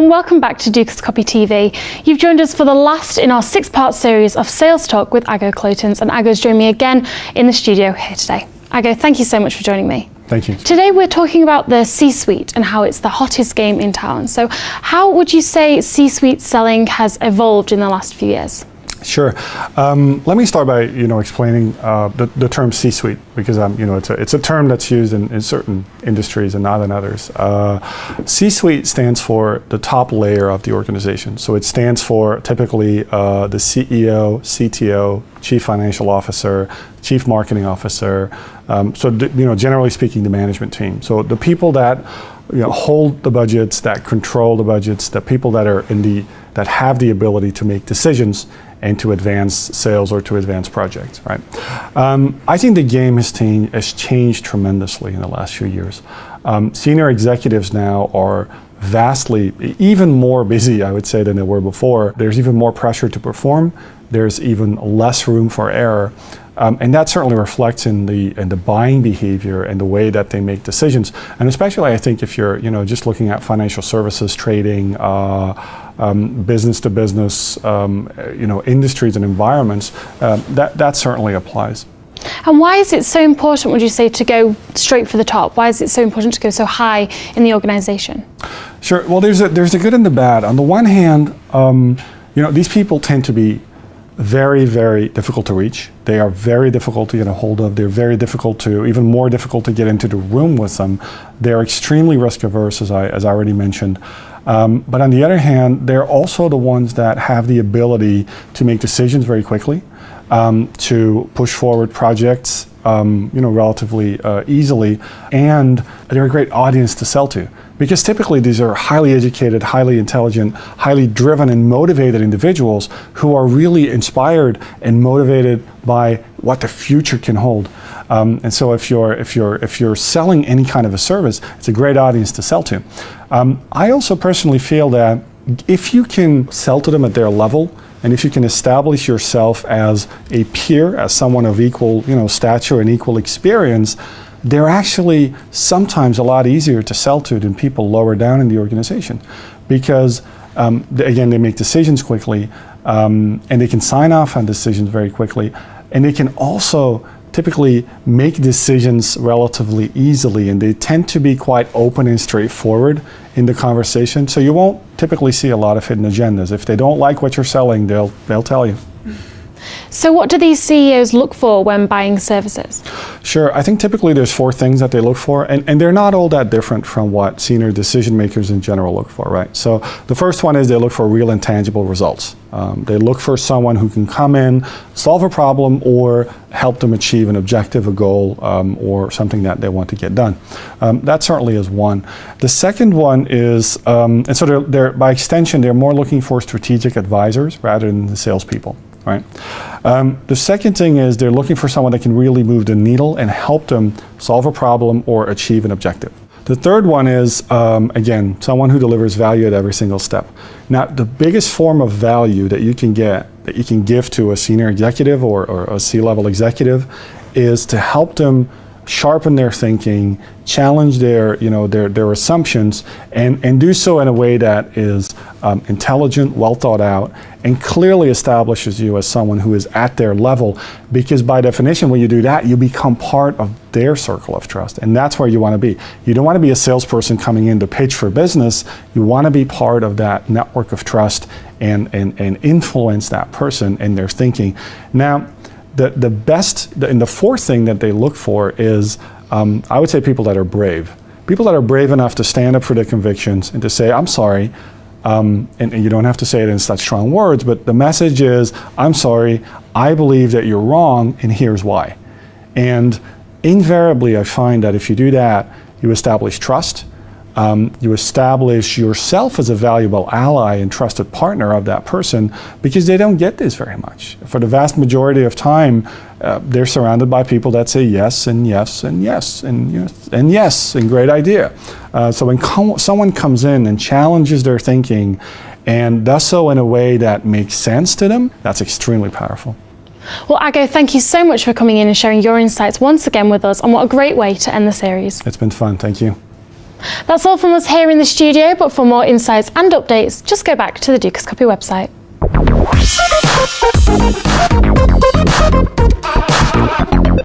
and welcome back to Dukascopy TV. You've joined us for the last in our 6-part series of Sales Talk with Ago Cluytens, and Ago's joined me again in the studio here today. Ago, thank you so much for joining me. Thank you. Today we're talking about the C-suite and how it's the hottest game in town. So how would you say C-suite selling has evolved in the last few years? Sure. Let me start by explaining the term C-suite, because it's a term that's used in certain industries and not in others. C-suite stands for the top layer of the organization. So it stands for typically the CEO, CTO, Chief Financial Officer, Chief Marketing Officer. Generally speaking, the management team. So the people that hold the budgets, that control the budgets, the people that are that have the ability to make decisions and to advance sales or to advance projects, right? I think the game has changed tremendously in the last few years. Senior executives now are vastly, even more busy, I would say, than they were before. There's even more pressure to perform. There's even less room for error. And that certainly reflects in the buying behavior and the way that they make decisions. And especially, I think, if you're just looking at financial services, trading, business to business, industries and environments, that certainly applies. And why is it so important, would you say, to go straight for the top? Why is it so important to go so high in the organization? Sure. Well, there's a good and the bad. On the one hand, these people tend to be very, very difficult to reach. They are very difficult to get a hold of. They're very even more difficult to get into the room with them. They're extremely risk averse, as I already mentioned. But on the other hand, they're also the ones that have the ability to make decisions very quickly, to push forward projects, relatively easily, and they're a great audience to sell to. Because typically these are highly educated, highly intelligent, highly driven and motivated individuals who are really inspired and motivated by what the future can hold. And so if you're selling any kind of a service, it's a great audience to sell to. I also personally feel that if you can sell to them at their level, and if you can establish yourself as a peer, as someone of equal stature and equal experience, they're actually sometimes a lot easier to sell to than people lower down in the organization, because again, they make decisions quickly, and they can sign off on decisions very quickly, and they can also typically make decisions relatively easily, and they tend to be quite open and straightforward in the conversation. So you won't typically see a lot of hidden agendas. If they don't like what you're selling, they'll tell you. So what do these CEOs look for when buying services? Sure. I think typically there's 4 things that they look for, and they're not all that different from what senior decision makers in general look for, right? So the first one is they look for real and tangible results. They look for someone who can come in, solve a problem, or help them achieve an objective, a goal, or something that they want to get done. That certainly is one. The second one is, and so they're by extension, they're more looking for strategic advisors rather than the salespeople. Right. The second thing is they're looking for someone that can really move the needle and help them solve a problem or achieve an objective. The third one is, again, someone who delivers value at every single step. Now, the biggest form of value that you can give to a senior executive or a C-level executive is to help them sharpen their thinking, challenge their assumptions, and do so in a way that is intelligent, well thought out, and clearly establishes you as someone who is at their level. Because by definition, when you do that, you become part of their circle of trust, and that's where you want to be. You don't want to be a salesperson coming in to pitch for business. You want to be part of that network of trust and influence that person and their thinking. Now, the fourth thing that they look for is, I would say, people that are brave. People that are brave enough to stand up for their convictions and to say, I'm sorry, and you don't have to say it in such strong words, but the message is, I'm sorry, I believe that you're wrong, and here's why. And invariably, I find that if you do that, you establish trust, you establish yourself as a valuable ally and trusted partner of that person, because they don't get this very much. For the vast majority of time, they're surrounded by people that say yes and yes and yes and yes and yes and great idea. So when someone comes in and challenges their thinking and does so in a way that makes sense to them, that's extremely powerful. Well, Ago, thank you so much for coming in and sharing your insights once again with us, and what a great way to end the series. It's been fun. Thank you. That's all from us here in the studio, but for more insights and updates, just go back to the Dukascopy website.